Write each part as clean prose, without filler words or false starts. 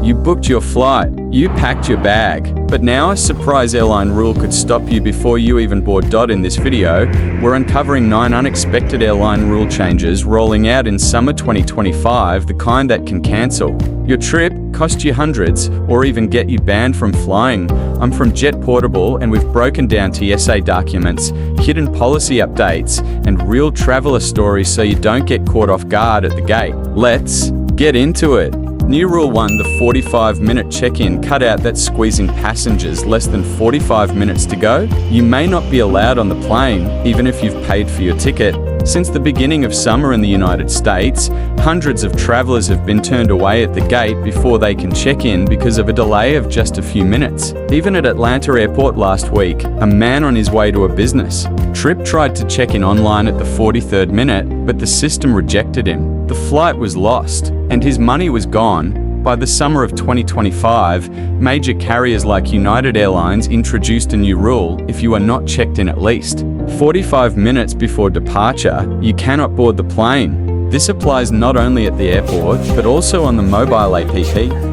You booked your flight. You packed your bag. But now a surprise airline rule could stop you before you even board. In this video, we're uncovering 9 unexpected airline rule changes rolling out in summer 2025, the kind that can cancel your trip, cost you hundreds, or even get you banned from flying. I'm from Jet Portable, and we've broken down TSA documents, hidden policy updates, and real traveler stories so you don't get caught off guard at the gate. Let's get into it. New Rule 1, the 45-minute check-in. Cut out that squeezing passengers less than 45 minutes to go. You may not be allowed on the plane, even if you've paid for your ticket. Since the beginning of summer in the United States, hundreds of travelers have been turned away at the gate before they can check in because of a delay of just a few minutes. Even at Atlanta Airport last week, a man on his way to a business trip tried to check in online at the 43rd minute, but the system rejected him. The flight was lost, and his money was gone. By the summer of 2025, major carriers like United Airlines introduced a new rule: if you are not checked in at least 45 minutes before departure, you cannot board the plane. This applies not only at the airport, but also on the mobile app.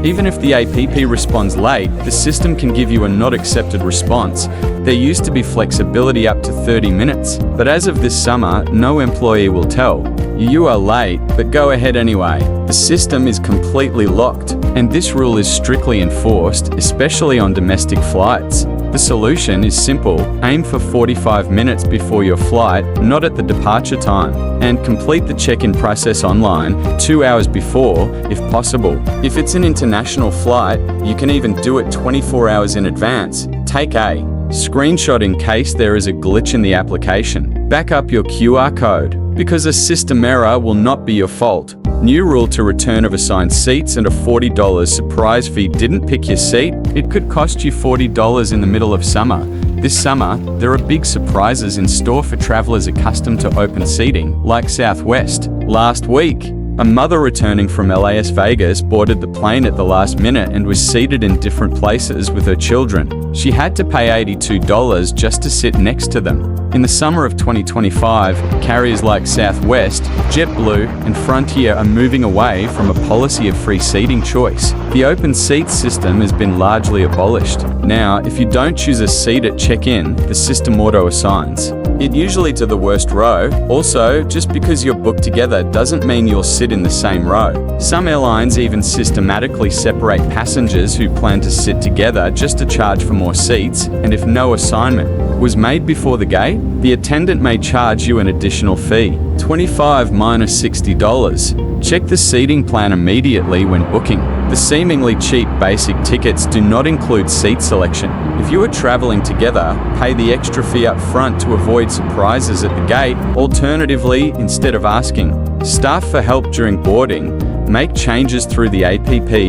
Even if the app responds late, the system can give you a not accepted response. There used to be flexibility up to 30 minutes, but as of this summer, no employee will tell you are late, but go ahead anyway. The system is completely locked, and this rule is strictly enforced, especially on domestic flights. The solution is simple: aim for 45 minutes before your flight, not at the departure time, and complete the check-in process online 2 hours before, if possible. If it's an international flight, you can even do it 24 hours in advance. Take a screenshot in case there is a glitch in the application. Back up your QR code, because a system error will not be your fault. New rule to return of assigned seats and a $40 surprise fee. Didn't pick your seat? It could cost you $40 in the middle of summer. This summer, there are big surprises in store for travelers accustomed to open seating, like Southwest. Last week, a mother returning from Las Vegas boarded the plane at the last minute and was seated in different places with her children. She had to pay $82 just to sit next to them. In the summer of 2025, carriers like Southwest, JetBlue, and Frontier are moving away from a policy of free seating choice. The open seats system has been largely abolished. Now, if you don't choose a seat at check-in, the system auto-assigns it usually to the worst row. Also, just because you're booked together doesn't mean you'll sit in the same row. Some airlines even systematically separate passengers who plan to sit together just to charge for more seats, and if no assignment was made before the gate, the attendant may charge you an additional fee, $25 minus $60. Check the seating plan immediately when booking. The seemingly cheap basic tickets do not include seat selection. If you are traveling together, pay the extra fee up front to avoid surprises at the gate. Alternatively, instead of asking staff for help during boarding, make changes through the app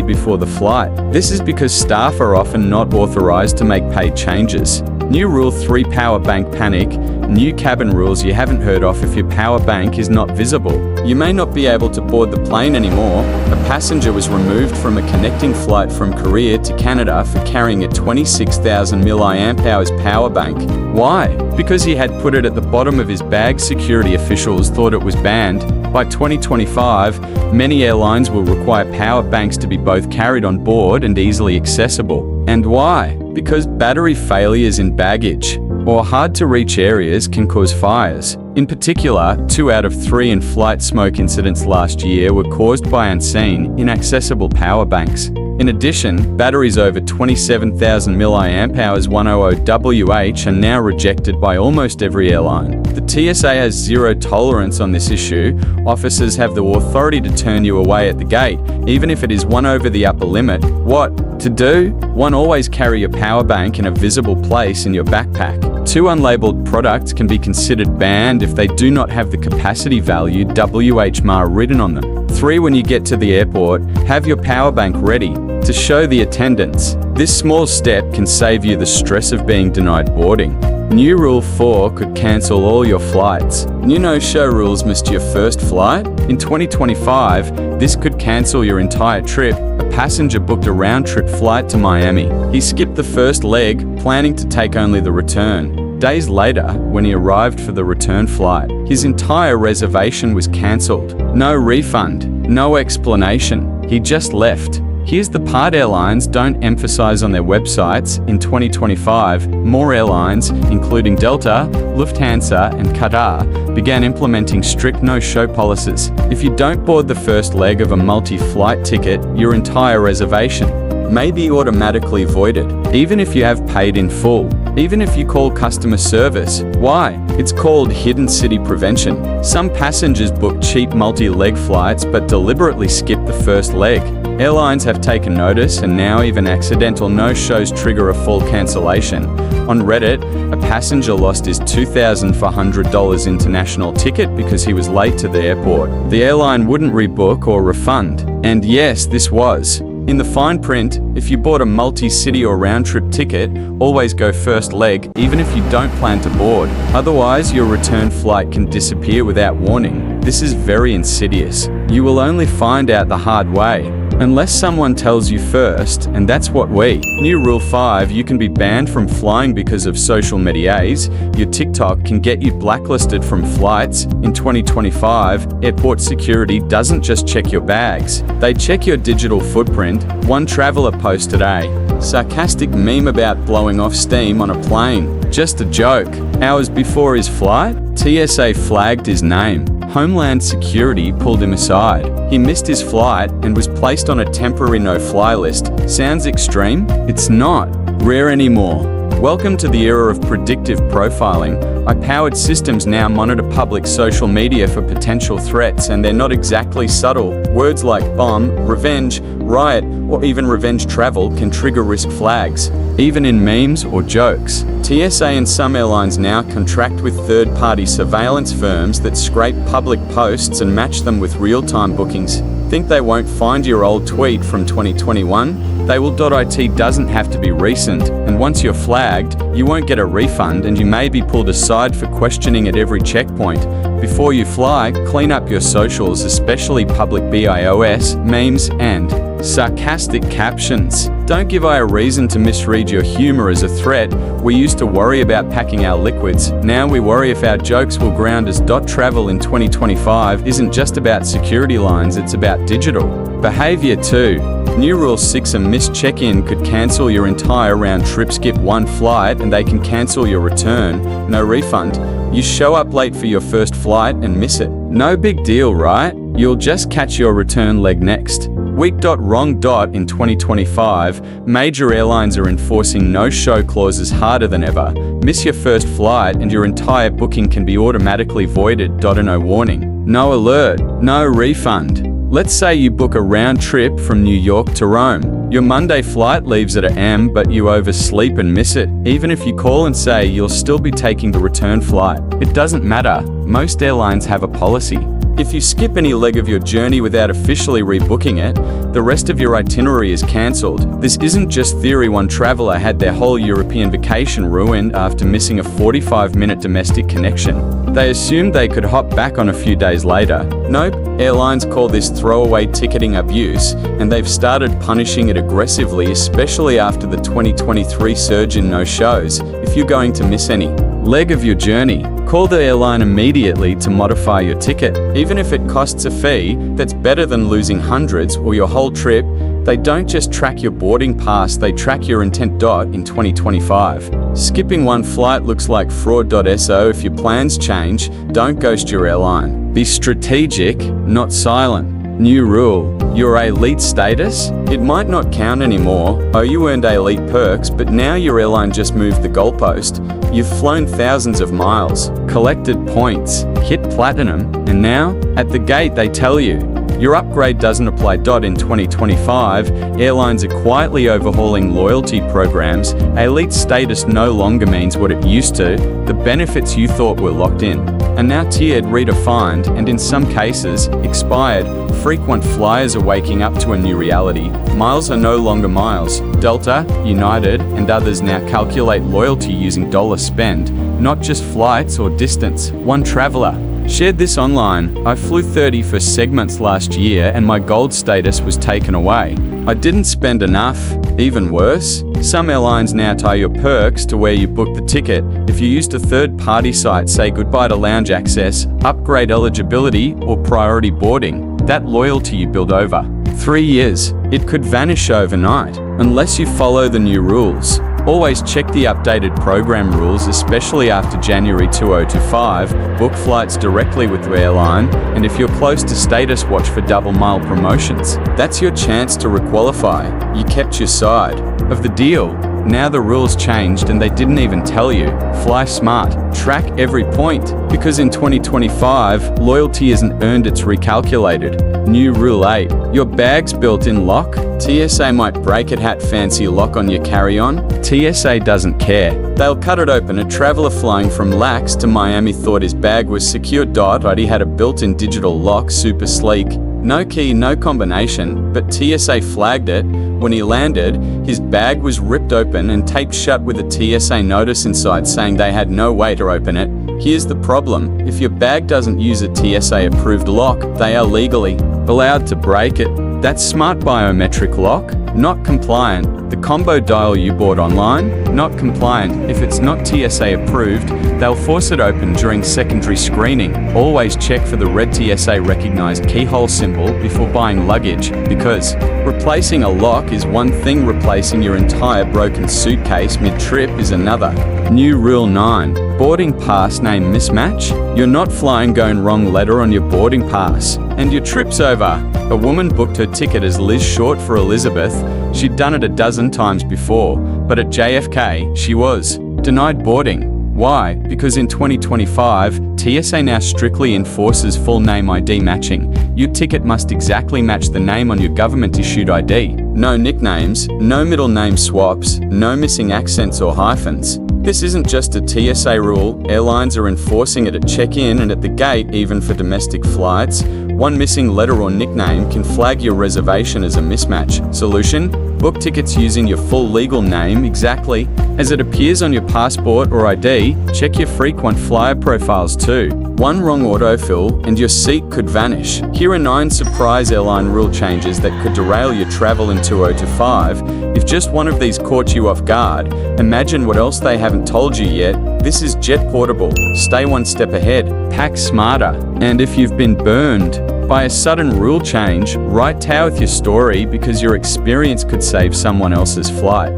before the flight. This is because staff are often not authorized to make paid changes. New Rule 3, Power Bank Panic. New cabin rules you haven't heard of. If your power bank is not visible, you may not be able to board the plane anymore. A passenger was removed from a connecting flight from Korea to Canada for carrying a 26,000 mAh power bank. Why? Because he had put it at the bottom of his bag. Security officials thought it was banned. By 2025, many airlines will require power banks to be both carried on board and easily accessible. And why? Because battery failures in baggage or hard-to-reach areas can cause fires. In particular, 2 out of 3 in-flight smoke incidents last year were caused by unseen, inaccessible power banks. In addition, batteries over 27,000 mAh 100WH are now rejected by almost every airline. The TSA has zero tolerance on this issue. Officers have the authority to turn you away at the gate, even if it is one over the upper limit. What to do? 1. Always carry your power bank in a visible place in your backpack. 2. Unlabeled products can be considered banned if they do not have the capacity value WHMAR written on them. 3. When you get to the airport, have your power bank ready to show the attendants. This small step can save you the stress of being denied boarding. New Rule 4 could cancel all your flights. New no-show rules missed your first flight? In 2025, this could cancel your entire trip. A passenger booked a round-trip flight to Miami. He skipped the first leg, planning to take only the return. Days later, when he arrived for the return flight, his entire reservation was cancelled. No refund, no explanation. He just left. Here's the part airlines don't emphasize on their websites. In 2025, more airlines, including Delta, Lufthansa, and Qatar, began implementing strict no-show policies. If you don't board the first leg of a multi-flight ticket, your entire reservation may be automatically voided, even if you have paid in full, even if you call customer service. Why? It's called hidden city prevention. Some passengers book cheap multi-leg flights but deliberately skip the first leg. Airlines have taken notice, and now even accidental no-shows trigger a full cancellation. On Reddit, a passenger lost his $2,400 international ticket because he was late to the airport. The airline wouldn't rebook or refund. And yes, this was in the fine print. If you bought a multi-city or round-trip ticket, always go first leg, even if you don't plan to board. Otherwise, your return flight can disappear without warning. This is very insidious. You will only find out the hard way, unless someone tells you first, and that's what we. New Rule 5, you can be banned from flying because of social medias. Your TikTok can get you blacklisted from flights. In 2025, airport security doesn't just check your bags, they check your digital footprint. One traveler posted a sarcastic meme about blowing off steam on a plane. Just a joke. Hours before his flight, TSA flagged his name. Homeland Security pulled him aside. He missed his flight and was placed on a temporary no-fly list. Sounds extreme? It's not. Rare anymore. Welcome to the era of predictive profiling. High-powered systems now monitor public social media for potential threats, and they're not exactly subtle. Words like bomb, revenge, riot, or even revenge travel can trigger risk flags, even in memes or jokes. TSA and some airlines now contract with third-party surveillance firms that scrape public posts and match them with real-time bookings. Think they won't find your old tweet from 2021? They will. It doesn't have to be recent, and once you're flagged, you won't get a refund, and you may be pulled aside for questioning at every checkpoint. Before you fly, clean up your socials, especially public BIOS, memes, and sarcastic captions. Don't give a reason to misread your humor as a threat. We used to worry about packing our liquids. Now we worry if our jokes will ground us. Travel in 2025 isn't just about security lines, it's about digital behavior too. New Rule 6, a missed check-in could cancel your entire round trip. Skip one flight and they can cancel your return. No refund. You show up late for your first flight and miss it. No big deal, right? You'll just catch your return leg next. Weak. Wrong. In 2025, major airlines are enforcing no-show clauses harder than ever. Miss your first flight and your entire booking can be automatically voided. No warning, no alert, no refund. Let's say you book a round trip from New York to Rome. Your Monday flight leaves at AM, but you oversleep and miss it. Even if you call and say you'll still be taking the return flight, it doesn't matter. Most airlines have a policy. If you skip any leg of your journey without officially rebooking it, the rest of your itinerary is cancelled. This isn't just theory. One traveler had their whole European vacation ruined after missing a 45-minute domestic connection. They assumed they could hop back on a few days later. Nope, airlines call this throwaway ticketing abuse, and they've started punishing it aggressively, especially after the 2023 surge in no-shows. If you're going to miss any leg of your journey, call the airline immediately to modify your ticket. Even if it costs a fee, that's better than losing hundreds or your whole trip. They don't just track your boarding pass, they track your intent. In 2025, skipping one flight looks like fraud. So if your plans change, don't ghost your airline. Be strategic, not silent. New rule, your elite status? It might not count anymore. Oh, you earned elite perks, but now your airline just moved the goalpost. You've flown thousands of miles, collected points, hit platinum, and now, at the gate they tell you, your upgrade doesn't apply. In 2025, airlines are quietly overhauling loyalty programs. Elite status no longer means what it used to. The benefits you thought were locked in are now tiered, redefined, and in some cases, expired. Frequent flyers are waking up to a new reality. Miles are no longer miles. Delta, United, and others now calculate loyalty using dollar spend, not just flights or distance. One traveler shared this online. I flew 30 for segments last year and my gold status was taken away. I didn't spend enough. Even worse, some airlines now tie your perks to where you booked the ticket. If you used a third-party site, say goodbye to lounge access, upgrade eligibility, or priority boarding, that loyalty you build over 3 years. It could vanish overnight, unless you follow the new rules. Always check the updated program rules, especially after January 2025. Book flights directly with the airline, and if you're close to status, watch for double mile promotions. That's your chance to requalify. You kept your side of the deal. Now the rules changed and they didn't even tell you. Fly smart. Track every point. Because in 2025, loyalty isn't earned, it's recalculated. New Rule 8. Your bag's built-in lock. TSA might break it, hat fancy lock on your carry-on. TSA doesn't care. They'll cut it open. A traveler flying from Lax to Miami thought his bag was secure. He had a built-in digital lock, super sleek. No key, no combination, but TSA flagged it. When he landed, his bag was ripped open and taped shut with a TSA notice inside saying they had no way to open it. Here's the problem. If your bag doesn't use a TSA-approved lock, they are legally allowed to break it. That's smart biometric lock, not compliant. The combo dial you bought online, not compliant. If it's not TSA approved, they'll force it open during secondary screening. Always check for the red TSA recognized keyhole symbol before buying luggage, because replacing a lock is one thing, replacing your entire broken suitcase mid-trip is another. New Rule 9. Boarding pass name mismatch. You're not flying, going wrong letter on your boarding pass, and your trip's over. A woman booked her ticket as Liz short for Elizabeth. She'd done it a dozen times before, but at JFK, she was denied boarding. Why? Because in 2025, TSA now strictly enforces full name ID matching. Your ticket must exactly match the name on your government-issued ID. No nicknames, no middle name swaps, no missing accents or hyphens. This isn't just a TSA rule, airlines are enforcing it at check-in and at the gate, even for domestic flights. One missing letter or nickname can flag your reservation as a mismatch. Solution? Book tickets using your full legal name exactly as it appears on your passport or ID. Check your frequent flyer profiles too. One wrong autofill and your seat could vanish. Here are 9 surprise airline rule changes that could derail your travel in 2025. If just one of these caught you off guard, imagine what else they haven't told you yet. This is Jet Portable. Stay one step ahead. Pack smarter. And if you've been burned by a sudden rule change, write with your story, because your experience could save someone else's flight.